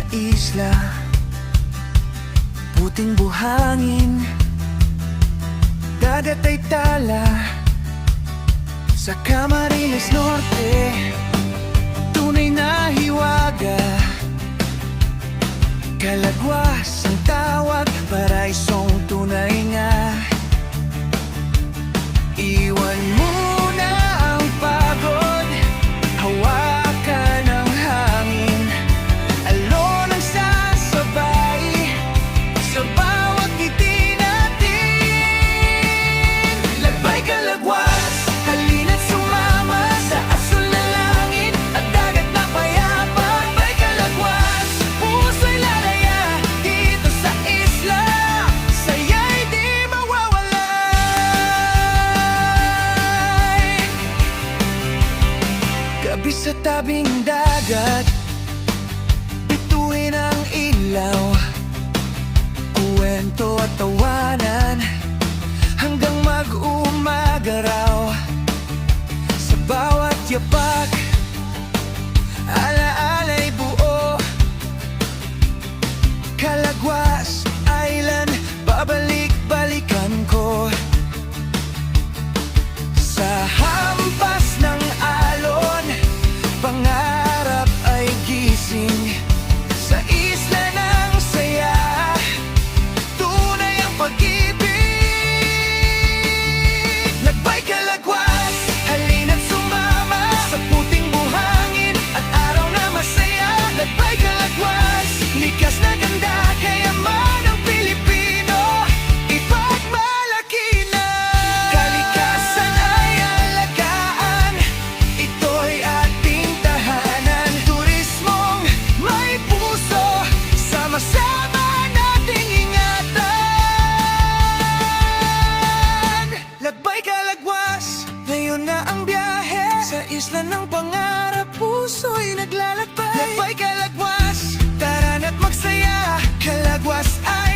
na isla, puting buhangin, dagat ay tala. Sa Camarines Norte, tunay na hiwaga, Calagwas ang tawag, paraisong tunay nga. Iwan muna ang pagod, hawakan ang hangin, alon ang sasabay sa bawat ngiti natin. Lagbay Calagwas, halina't sumama sa asul na langit at dagat na payapa. Lagbay Calagwas, puso'y lalaya dito sa isla, saya'y di mawawalay. Gabi sa tabing dagat, bituin ang ilaw, kwento at tawanan hanggang mag-umaga raw. Sa bawat yapak, alaala'y buo. Calagwas Island, babalik-balikan ko. Sa hampas ng alon, pangarap ay gising. Sa isla ng saya, tunay ang pag-ibig. Lagbay Calagwas, halina't sumama sa puting buhangin at araw na masaya. Lagbay Calagwas, likas na ganda, kayaman ng Pilipino, ipagmalaki na. Kalikasan ay alagaan, ito'y ating tahanan. Turismong may puso, sama-sama nating ingatan. Lagbay Calagwas, ngayon na ang biyahe sa isla ng pangarap, puso'y naglalakbay. Lagbay Calagwas, tara na't magsaya, Calagwas ay